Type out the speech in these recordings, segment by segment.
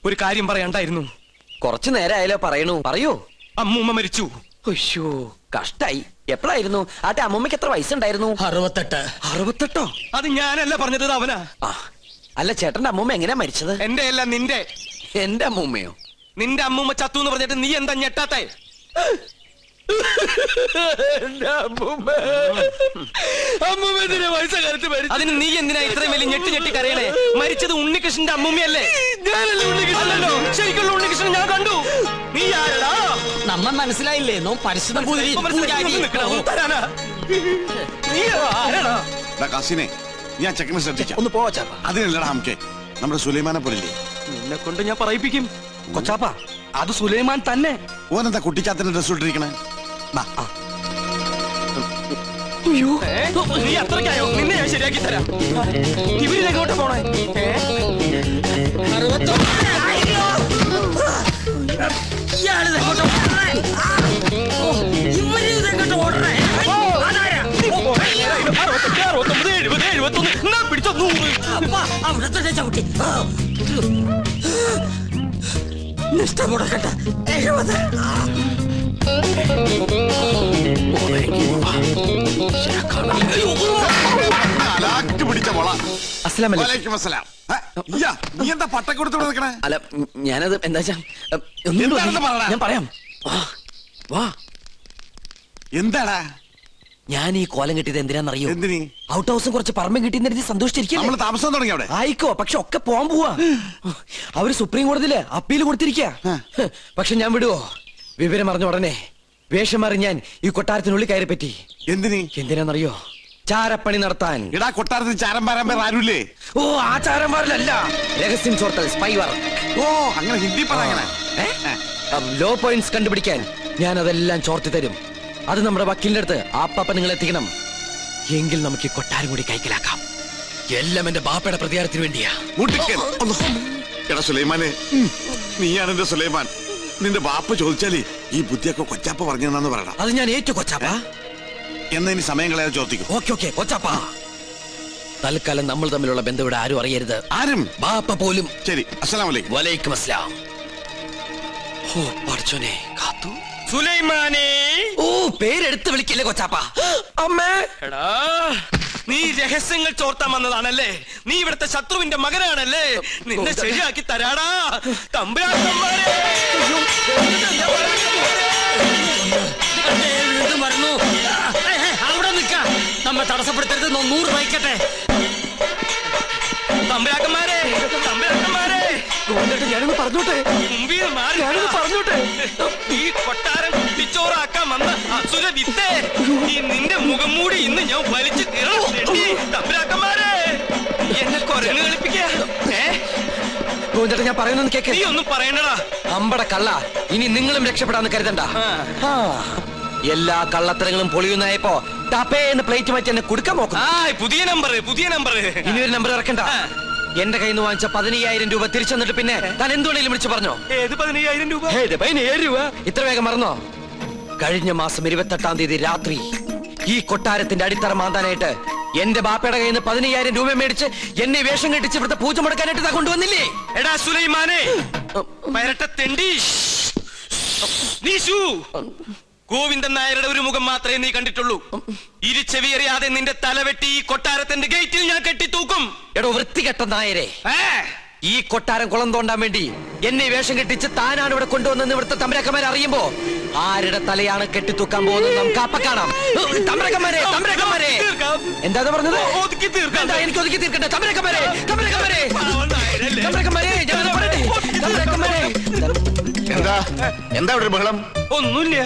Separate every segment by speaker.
Speaker 1: ഒരു കാര്യം പറയണ്ടായിരുന്നു.
Speaker 2: കുറച്ചു നേരമായാലോ പറയണു. പറയൂ.
Speaker 1: അമ്മൂമ്മ മരിച്ചു.
Speaker 2: അയ്യോ കഷ്ടായി. എപ്പോഴായിരുന്നു? ആട്ടെ അമ്മൂമ്മക്ക് എത്ര വയസ്സുണ്ടായിരുന്നു?
Speaker 3: 68.
Speaker 2: 68?
Speaker 1: അത് ഞാനല്ല പറഞ്ഞത്, അവനാ.
Speaker 2: അല്ല ചേട്ടന്റെ അമ്മൂമ്മ എങ്ങനെയാ മരിച്ചത്?
Speaker 1: എന്റെ അല്ല, നിന്റെ.
Speaker 2: എന്റെ അമ്മൂമ്മയോ?
Speaker 1: നിന്റെ അമ്മൂമ്മ ചത്തു എന്ന് പറഞ്ഞിട്ട് നീ എന്താ ഞെട്ടാത്തെ? അതിന് നീ എന്തിനാ ഇത്രയും വലിയ ഞെട്ടി കരയണേ? മരിച്ചത് ഉണ്ണികൃഷ്ണന്റെ അമ്മൂമ്മയല്ലേ? അല്ലല്ലോ, ശരിക്കുള്ള ഉണ്ണികൃഷ്ണൻ ഞാൻ കണ്ടു. നീ ആരടാ?
Speaker 3: നമ്മ മനസ്സിലായില്ലേ? നോ പരിശുദ്ധ
Speaker 4: ഞാൻ ചെക്കനെ ശ്രദ്ധിക്കാം.
Speaker 2: ഒന്ന് പോവാ ചാപ്പ.
Speaker 4: അതിനല്ലടാ നമുക്ക് നമ്മുടെ സുലൈമാനെ പോലില്ലേ.
Speaker 1: നിന്നെ കൊണ്ട് ഞാൻ പറയിപ്പിക്കും. കൊച്ചാപ്പ, അത് സുലൈമാൻ തന്നെ.
Speaker 4: ഓനെന്താ കുട്ടിച്ചാത്തിന്റെ ഡ്രസ് ഇട്ടിരിക്കണേ?
Speaker 1: നീ അത്രയ്ക്കായോ? നിന്നെ ഞാൻ ശരിയാക്കി തരാം. ഇവരിലെങ്ങോട്ട് പോണേ?
Speaker 3: നിഷ്ഠമുടക്കട്ടെ. 70.
Speaker 4: നീ എന്താ പട്ടം കൊടുത്തോണ്ട് നിൽക്കണേ?
Speaker 2: അല്ല ഞാനത് എന്താ ഞാൻ പറയാം. വാ.
Speaker 4: എന്താടാ
Speaker 2: ഞാൻ ഈ കോലം കിട്ടിയത് എന്തിനാന്നറിയോ?
Speaker 4: എന്തിനീ?
Speaker 2: ഔട്ട് ഹൗസും കുറച്ച് പറമ്പും കിട്ടിയെന്ന് സന്തോഷിച്ചിരിക്കും.
Speaker 4: താമസം തുടങ്ങി അവിടെ.
Speaker 2: ആയിക്കോ, പക്ഷെ ഒക്കെ പോവാൻ പോവാ. അവര് സുപ്രീം കോടതിയില് അപ്പീൽ കൊടുത്തിരിക്ക. പക്ഷെ ഞാൻ വിടുവോ? വിവരം അറിഞ്ഞ ഉടനെ വേഷം മാറി ഞാൻ ഈ കൊട്ടാരത്തിനുള്ളിൽ കയറി പറ്റി. എന്തിനാന്നറിയോ? ചാരപ്പണി നടത്താൻ.
Speaker 4: ഇടാ കൊട്ടാരത്തിൽ ചാരം പാരാൻ പേർ ആരുല്ലേ?
Speaker 2: ഓ ആ ചാരന്മാരിലല്ല, രഹസ്യം ചോർത്തൽ, സ്പൈ വർക്ക്.
Speaker 4: ഓ അങ്ങനെ ഹിന്ദി പറയണേ.
Speaker 2: ലോ പോയിന്റ്സ് കണ്ടുപിടിക്കാൻ ഞാൻ അതെല്ലാം ചോർത്തി തരും. അത് നമ്മുടെ വക്കീലിന്റെ അടുത്ത് ആപ്പാപ്പ നിങ്ങൾ എത്തിക്കണം. എങ്കിൽ നമുക്ക് ഈ കൊട്ടാരം കൂടി കൈക്കലാക്കാം. എല്ലാം എന്റെ ബാപ്പയുടെ പ്രതികാരത്തിന് വേണ്ടിയാ.
Speaker 4: എടാ സുലൈമാനെ, നീയാണ് എന്റെ സുലൈമാൻ. നിന്റെ ബാപ്പ ചോദിച്ചാലേ ഈ ബുദ്ധിയൊക്കെ കൊച്ചാപ്പ പറഞ്ഞെന്നു പറയണം.
Speaker 2: അത് ഞാൻ ഏറ്റു കൊച്ചാപ്പ.
Speaker 4: എന്നാ ഇനി സമയം കളയാതെ ചോദിക്കും.
Speaker 2: ഓക്കെ കൊച്ചാപ്പ. തൽക്കാലം നമ്മൾ തമ്മിലുള്ള ബന്ധം ഇവിടെ ആരും അറിയരുത്.
Speaker 4: ആരും?
Speaker 2: ബാപ്പ പോലും.
Speaker 4: ശരി. അസ്സലാമു അലൈക്കും.
Speaker 2: വലൈക്കും അസ്സലാം. ഓ പഠിച്ചോനെ കാത്തു.
Speaker 1: സുലൈമാനെ.
Speaker 2: ഓ പേരെടുത്ത് വിളിക്കില്ലേ കൊച്ചാപ്പ. അമ്മേ.
Speaker 1: എടാ, നീ രഹസ്യങ്ങൾ ചോർത്താൻ വന്നതാണല്ലേ? നീ ഇവിടുത്തെ ശത്രുവിന്റെ മകനാണല്ലേ? നിന്നെ ശരിയാക്കി തരാടാ തമ്പുരാക്കന്മാരെ.
Speaker 3: അവിടെ നിൽക്ക. നമ്മ തടസ്സപ്പെടുത്തരുത്. 100 വയ്ക്കട്ടെ.
Speaker 1: തമ്പുരാക്കന്മാരെ,
Speaker 2: ഞാനൊന്ന് പറഞ്ഞോട്ടെ.
Speaker 1: പറഞ്ഞോട്ടെ. ഈ കൊട്ടാരം കുട്ടിച്ചോറാക്കാൻ വന്ന അസുര വിത്തേ, ഈ നിന്റെ മുഖം മൂടി ഇന്ന് ഞാൻ വലിച്ചു തീർന്നു. തമ്പുരാക്കന്മാരെ, എന്നെ കൊരങ്ങ് കളിപ്പിക്കാ.
Speaker 2: ഞാൻ പറയുന്നത് കേക്ക്.
Speaker 1: നീ ഒന്നും പറയണ്ടടാ.
Speaker 2: അമ്പട കള്ള, ഇനി നിങ്ങളും രക്ഷപ്പെടാന്ന് കരുതണ്ട. എല്ലാ കള്ളത്തരങ്ങളും പൊളിയുന്നായപ്പോ ടപ്പേന്ന് പ്ലേറ്റ് മാറ്റി എന്നെ കൊടുക്കാൻ നോക്കും.
Speaker 1: പുതിയ നമ്പർ.
Speaker 2: ഇനിയൊരു നമ്പർ ഇറക്കണ്ട. എന്റെ കയ്യിൽ നിന്ന് വാങ്ങിച്ച 15,000 രൂപ തിരിച്ചു തന്നിട്ട് പിന്നെ താൻ എന്തുകൊണ്ടെങ്കിലും വിളിച്ചു പറഞ്ഞോ?
Speaker 1: ഏത് 15,000 രൂപ?
Speaker 2: 15,000 രൂപ ഇത്ര വേഗം മറന്നോ? കഴിഞ്ഞ മാസം 28-ാം തീയതി രാത്രി ഈ കൊട്ടാരത്തിന്റെ അടിത്തറ മാന്താനായിട്ട് എന്റെ ബാപ്പയുടെ കയ്യിൽ നിന്ന് 15,000 രൂപ മേടിച്ച് എന്നെ വേഷം കെട്ടിച്ച് ഇവിടുത്തെ പൂജ മുടക്കാനായിട്ട് കൊണ്ടുവന്നില്ലേ?
Speaker 1: എടാ സുലൈമാനെ, പരട്ടത്തെണ്ടി. ഗോവിന്ദൻ നായരുടെ ഒരു മുഖം മാത്രമേ നീ കണ്ടിട്ടുള്ളൂ. ഇരുചെവിയറിയാതെ നിന്റെ തലവെട്ടി ഈ കൊട്ടാരത്തിന്റെ ഗേറ്റിൽ ഞാൻ കെട്ടിത്തൂക്കും.
Speaker 2: എടോ വൃത്തികെട്ട നായരെ, ഈ കൊട്ടാരം കുളം തോണ്ടാൻ വേണ്ടി എന്നെ വേഷം കെട്ടിച്ച് താനാണ് ഇവിടെ കൊണ്ടുവന്നെന്ന് ഇവിടുത്തെ തമ്പുരാക്കന്മാരെ അറിയുമ്പോ ആരുടെ തലയാണ് കെട്ടിത്തൂക്കാൻ പോകുന്നത് നമുക്ക് അപ്പ കാണാം. തമ്പുരാക്കന്മാരെ, എന്താ പറഞ്ഞത്? എനിക്ക് ഒതുക്കി തീർക്കട്ടെ.
Speaker 4: എന്താ ഒരു ബഹളം?
Speaker 1: ഒന്നുമില്ല.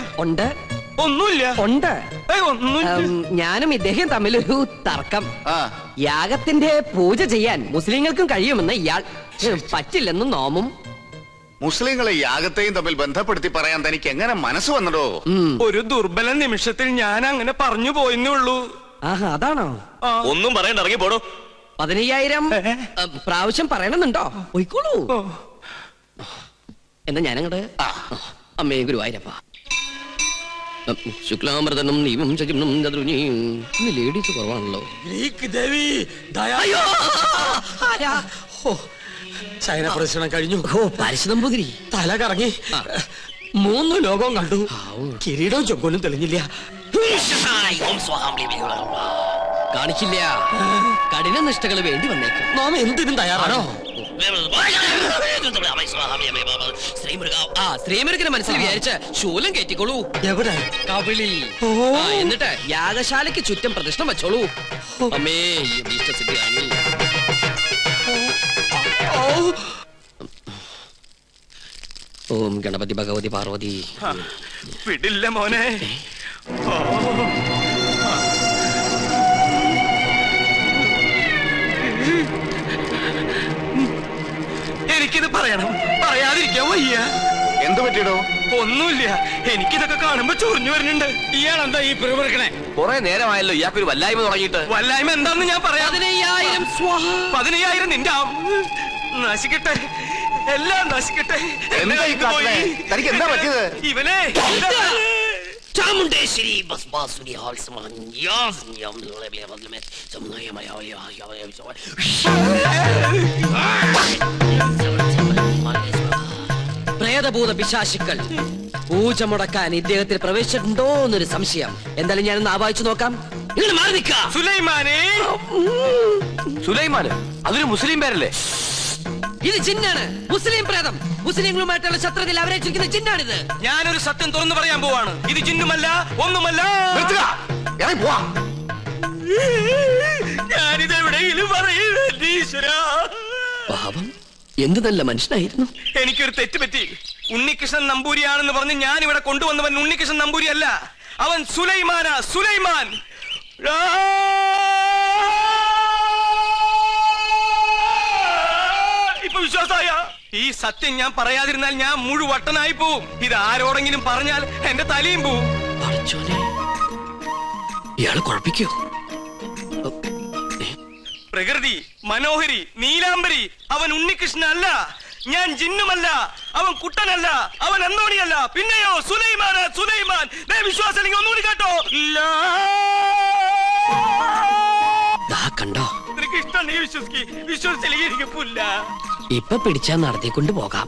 Speaker 5: ഞാനും ഇദ്ദേഹം തമ്മിലൊരു തർക്കം. യാഗത്തിന്റെ പൂജ ചെയ്യാൻ മുസ്ലിങ്ങൾക്കും കഴിയുമെന്ന് ഇയാൾ, പറ്റില്ലെന്നും നോമും.
Speaker 6: മുസ്ലിങ്ങളെ യാഗത്തെയും തമ്മിൽ ബന്ധപ്പെടുത്തി പറയാൻ തനിക്ക് എങ്ങനെ മനസ്സ് വന്നടോ?
Speaker 1: ഒരു ദുർബല നിമിഷത്തിൽ ഞാൻ അങ്ങനെ പറഞ്ഞു പോയെന്നുള്ളൂ.
Speaker 5: അതാണോ?
Speaker 1: ഒന്നും പറയണ്ട, ഇറങ്ങി പോടോ.
Speaker 5: 15,000 പ്രാവശ്യം പറയണമെന്നുണ്ടോ? പോയിക്കോളൂ. എന്നാ ഞാനങ്ങട്. അമ്മേ ഗുരുവായൂരപ്പ. ശുക്ലാമൃതനും നീവും ശകിനും ഇന്ന് ലേഡീസ് കുറവാണല്ലോ.
Speaker 3: ഗ്രീക്ക് ദേവി ദയാ. ഓ, ചൈന പ്രദക്ഷിണം കഴിഞ്ഞു.
Speaker 5: ഓ പാരിശുതമ്പുതിരി
Speaker 3: തല കറങ്ങി 3 ലോകവും കണ്ടു. കിരീടവും ചൊക്കോലും തെളിഞ്ഞില്ല.
Speaker 5: കാണിക്കില്ല. കഠിന നിഷ്ഠകൾ വേണ്ടി വന്നേക്കും.
Speaker 3: നാം എന്തിനും തയ്യാറാണോ?
Speaker 5: ശ്രീമുരുകനെ മനസ്സിൽ വിചാരിച്ച് ശൂലം കയറ്റിക്കോളൂ.
Speaker 3: എവിടെ?
Speaker 5: കവിളിൽ. എന്നിട്ട് യാഗശാലയ്ക്ക് ചുറ്റും പ്രദക്ഷിണം വെച്ചോളൂ. അമ്മേ ഇഷ്ടസിദ്ധിയാണി. ഓം ഗണപതി ഭഗവതി പാർവതി.
Speaker 1: വിടില്ല മോനെ. എനിക്കിത് പറയണം, പറയാതിരിക്കാൻ വയ്യ.
Speaker 6: എന്ത് പറ്റിയടോ?
Speaker 1: ഒന്നുമില്ല, എനിക്കിതൊക്കെ കാണുമ്പോ ചൊറിഞ്ഞു വരുന്നുണ്ട്.
Speaker 3: ഇയാളെന്താ ഈ പിറുപിറുക്കണേ?
Speaker 2: കുറെ നേരമായല്ലോ ഇയാൾക്കൊരു വല്ലായ്മ തുടങ്ങിയിട്ട്.
Speaker 1: വല്ലായ്മ എന്താന്ന് ഞാൻ പറയാം.
Speaker 5: 15,000
Speaker 1: നിന്റെ നശിക്കട്ടെ, എല്ലാം നശിക്കട്ടെ.
Speaker 6: എന്താ ഈ കാട്ടണേ? തനിക്ക് എന്താ പറ്റിയത്?
Speaker 1: ഇവനെ
Speaker 5: ചാമുണ്ടേശ്വരി പ്രേതഭൂത പിശാചുക്കൾ പൂജ മുടക്കാൻ ഇദ്ദേഹത്തിൽ പ്രവേശിച്ചിട്ടുണ്ടോ എന്നൊരു സംശയം. എന്തായാലും ഞാനൊന്ന് ആവാഹിച്ചു നോക്കാം. ഇങ്ങനെ മാറി നിൽക്കാം.
Speaker 1: സുലൈമാനെ.
Speaker 2: സുലൈമാന് അതൊരു മുസ്ലിം പേരല്ലേ?
Speaker 5: ഇത് ജിന്നാണ്, മുസ്ലിം പ്രേതം. മുസ്ലിങ്ങളുമായിട്ടുള്ള ശത്രുതയിൽ അവരേറ്റിരിക്കുന്ന ജിന്നാണിത്.
Speaker 1: ഞാനൊരു സത്യം തുറന്നു പറയാൻ പോവാണ്. ഇത് ജിന്നുമല്ല, ഒന്നുമല്ല. ഞാനിത് എവിടെയെങ്കിലും പറയൂരാ.
Speaker 5: പാപം, എന്ത് നല്ല മനുഷ്യനായിരുന്നു.
Speaker 1: എനിക്കൊരു തെറ്റ് പറ്റി. ഉണ്ണികൃഷ്ണൻ നമ്പൂരിയാണെന്ന് പറഞ്ഞ് ഞാൻ ഇവിടെ കൊണ്ടുവന്നവൻ ഉണ്ണികൃഷ്ണൻ നമ്പൂരി അല്ല, അവൻ സുലൈമാനാ. സുലൈമാൻ. ഇപ്പൊ വിശ്വാസായ? ഈ സത്യം ഞാൻ പറയാതിരുന്നാൽ ഞാൻ മുഴുവട്ടനായി പോവും. ഇത് ആരോടെങ്കിലും പറഞ്ഞാൽ എന്റെ തലയും പോവും.
Speaker 5: ഇയാള് കുഴപ്പിക്കോ?
Speaker 1: പ്രകൃതി, മനോഹരി, നീലാംബരി, അവൻ ഉണ്ണികൃഷ്ണൻ അല്ല. ഞാൻ ജിന്നുമല്ല, അവൻ കുട്ടനല്ല, അവൻ അന്തോണിയല്ല. പിന്നെയോ സുലൈമാനാ. സുലൈമാൻ. വിശ്വാസം അല്ലെങ്കിൽ ഒന്നുകൂടി കേട്ടോ.
Speaker 5: കണ്ടോ?
Speaker 1: നിനക്ക് ഇഷ്ടം വിശ്വസിച്ചില്ലെങ്കിൽ എനിക്ക് പുല്ല.
Speaker 5: ഇപ്പൊ പിടിച്ചാ നടത്തിക്കൊണ്ട് പോകാം.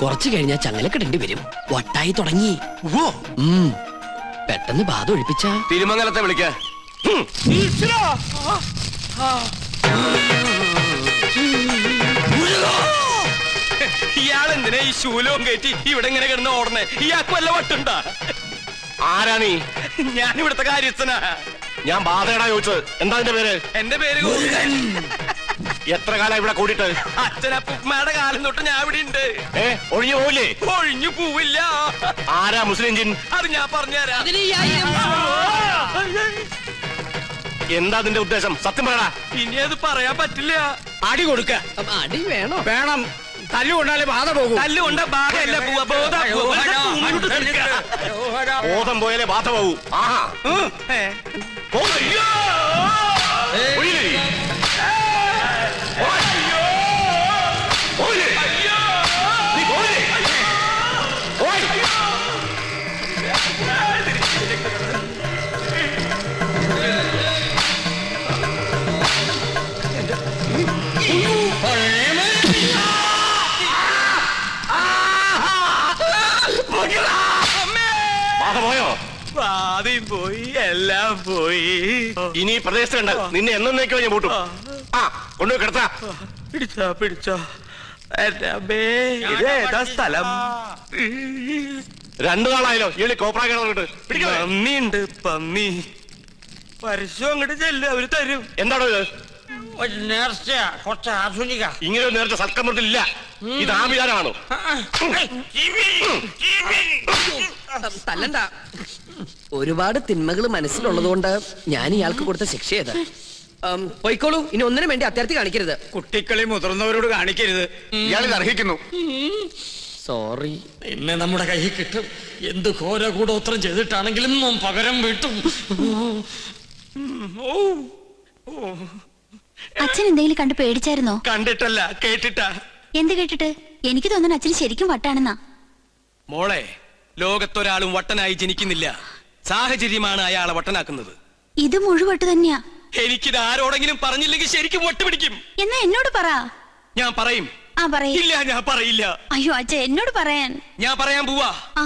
Speaker 5: കുറച്ചു കഴിഞ്ഞാൽ ചങ്ങലക്കിടേണ്ടി വരും. വട്ടായി തുടങ്ങി. പെട്ടെന്ന് ബാധ ഒഴിപ്പിച്ച
Speaker 2: തിരുമംഗലത്തെ വിളിക്ക.
Speaker 1: ഇയാളെന്തിനാ ഈ ശൂലവും കയറ്റി ഇവിടെ ഇങ്ങനെ കിടന്ന് ഓടണേ? ഇയാൾക്ക് വല്ല വട്ടുണ്ടാ?
Speaker 2: ആരാ നീ?
Speaker 1: ഞാൻ ഇവിടുത്തെ കാര്യസ്ഥനാ.
Speaker 2: ഞാൻ ബാധയടാ ചോദിച്ചത്. എന്താ എന്റെ പേര്?
Speaker 1: എന്റെ പേര്
Speaker 2: എത്ര കാലം ഇവിടെ കൂടിയിട്ട്?
Speaker 1: അച്ഛനപ്പൂമ്മയുടെ കാലം തൊട്ട് ഞാൻ ഇവിടെ ഉണ്ട്.
Speaker 2: ഒഴിഞ്ഞു പോവില്ലേ?
Speaker 1: ഒഴിഞ്ഞു പോവില്ല.
Speaker 2: ആരാ മുസ്ലിം ജിൻ?
Speaker 1: അത് ഞാൻ പറഞ്ഞുതരാം.
Speaker 2: എന്താ അതിന്റെ ഉദ്ദേശം? സത്യം പറയടാ.
Speaker 1: ഇനി അത് പറയാൻ പറ്റില്ല.
Speaker 3: അടി കൊടുക്ക.
Speaker 5: അടി വേണോ?
Speaker 3: വേണം. തല്ലുകൊണ്ടാലേ ബാധ പോകും.
Speaker 1: തല്ലുകൊണ്ട ബാധയല്ല പോവാ.
Speaker 2: ബോധം പോയാലേ ബാധ പോകൂ. ആഹാ. പോയോ?
Speaker 1: ബാധയും പോയി, എല്ലാം പോയി.
Speaker 2: ഇനി പ്രദേശത്തുണ്ട്. നിന്നെ എന്നേക്കോ ഞാൻ പൂട്ടും. കൊണ്ടുപോയി കിടത്താ.
Speaker 1: പിടിച്ചോ. ഇതേതാ സ്ഥലം?
Speaker 2: 2 നാളായല്ലോ ഇയാള് കോപ്രാ കിടന്നിട്ട്.
Speaker 1: പന്നിയുണ്ട്, പന്നി. പരസ്യം അങ്ങോട്ട് ചെല്ല്, അവര് തരും.
Speaker 2: എന്താണോ ഇത്?
Speaker 3: ഒരു നേർച്ച, കുറച്ച് ആധുനിക.
Speaker 2: ഇങ്ങനെ ഒരു നേരത്തെ സൽക്കമൃത്തിലില്ല. ഇത് ആഭിചാരമാണോ?
Speaker 5: തല്ലണ്ട. ഒരുപാട് തിന്മകൾ മനസ്സിലുള്ളതുകൊണ്ട് ഞാൻ ഇയാൾക്ക് കൊടുത്ത ശിക്ഷ ചെയ്ത് പോയിക്കോളൂ. ഇനി ഒന്നിനും വേണ്ടി അത്യാർത്ഥി കാണിക്കരുത്.
Speaker 3: കുട്ടികളെ മുതിർന്നവരോട് കാണിക്കരുത്.
Speaker 6: ഇയാളിത് അർഹിക്കുന്നു.
Speaker 5: സോറി.
Speaker 3: ഇന്ന് നമ്മുടെ കയ്യിൽ കിട്ടും. എന്ത് ഘോര കൂടോത്രം ചെയ്തിട്ടാണെങ്കിലും പകരം വീട്ടും.
Speaker 7: അച്ഛൻ എന്തെങ്കിലും കണ്ട് പേടിച്ചായിരുന്നോ?
Speaker 1: കണ്ടിട്ടല്ല, കേട്ടിട്ടാ.
Speaker 7: എന്ത് കേട്ടിട്ട്? എനിക്ക് തോന്നുന്നു അച്ഛന് ശരിക്കും വട്ടാണെന്നാ.
Speaker 1: മോളെ, ലോകത്തൊരാളും വട്ടനായി ജനിക്കുന്നില്ല. സാഹചര്യമാണ് അയാളെ വട്ടനാക്കുന്നത്.
Speaker 7: ഇത് മുഴുവട്ട് തന്നെയാ.
Speaker 1: എനിക്കിത് ആരോടെങ്കിലും പറഞ്ഞില്ലെങ്കിൽ ശരിക്കും വട്ടുപിടിക്കും.
Speaker 7: എന്നാ എന്നോട് പറ.
Speaker 1: ഞാൻ പറയും.
Speaker 7: ആ പറയ്.
Speaker 1: ഇല്ല, ഞാൻ പറയില്ല.
Speaker 7: അയ്യോ അച്ഛ, എന്നോട് പറയാൻ.
Speaker 1: ഞാൻ പറയാൻ പോവാ.
Speaker 7: ആ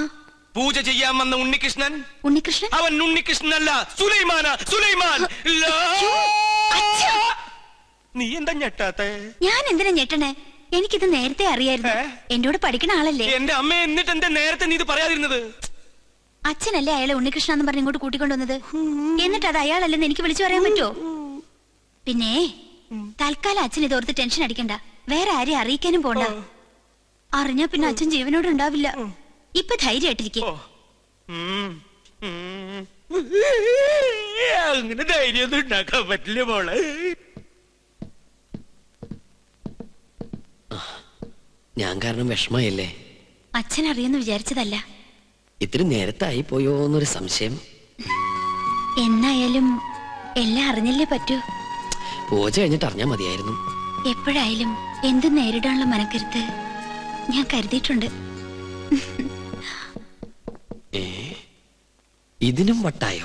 Speaker 1: പൂജ ചെയ്യാൻ വന്ന ഉണ്ണികൃഷ്ണൻ,
Speaker 7: ഉണ്ണികൃഷ്ണൻ
Speaker 1: അവൻ ഉണ്ണികൃഷ്ണനല്ല, സുലൈമാന. സുലൈമാൻ.
Speaker 7: അച്ഛാ.
Speaker 1: നീ എന്താ ഞെട്ടാത്തെ?
Speaker 7: ഞാൻ എന്തിനാ ഞെട്ടണേ? എനിക്കിത് നേരത്തെ അറിയായിരുന്നു. എന്നോട് പഠിക്കണ ആളല്ലേ.
Speaker 1: എന്റെ അമ്മ, എന്നിട്ട് എന്താ നേരത്തെ നീ ഇത് പറയാതിരുന്നത്?
Speaker 7: അച്ഛനല്ലേ അയാളെ ഉണ്ണികൃഷ്ണൻ എന്ന് പറഞ്ഞ് ഇങ്ങോട്ട് കൂട്ടിക്കൊണ്ടുവന്നത്. എന്നിട്ട് അത് അയാളല്ലെന്ന് എനിക്ക് വിളിച്ചു പറയാൻ പറ്റുമോ? പിന്നെ തൽക്കാലം അച്ഛൻ ഇതോർത്ത് ടെൻഷൻ അടിക്കണ്ട. വേറെ ആരെയും അറിയിക്കാനും പോണ്ട. അറിഞ്ഞാ പിന്നെ അച്ഛൻ ജീവനോട് ഉണ്ടാവില്ല. ഇപ്പൊ ധൈര്യമായിട്ടിരിക്കും.
Speaker 1: അങ്ങനെ ധൈര്യമൊന്നും ഉണ്ടാക്കാൻ പറ്റില്ല മോളെ.
Speaker 5: ഞാൻ കാരണം വിഷമയല്ലേ?
Speaker 7: അച്ഛൻ അറിയെന്ന് വിചാരിച്ചതല്ല.
Speaker 5: ഇത്തിരി നേരത്തായി പോയോ എന്നൊരു സംശയം.
Speaker 7: എന്നായാലും എല്ലാം അറിഞ്ഞല്ലേ പറ്റൂ.
Speaker 5: പൂജ കഴിഞ്ഞിട്ട് അറിഞ്ഞാ മതിയായിരുന്നു.
Speaker 7: എപ്പോഴായാലും എന്തും നേരിടാനുള്ള മനക്കരുത്ത് ഞാൻ കരുതിയിട്ടുണ്ട്.
Speaker 5: ഇതിനും വട്ടായോ?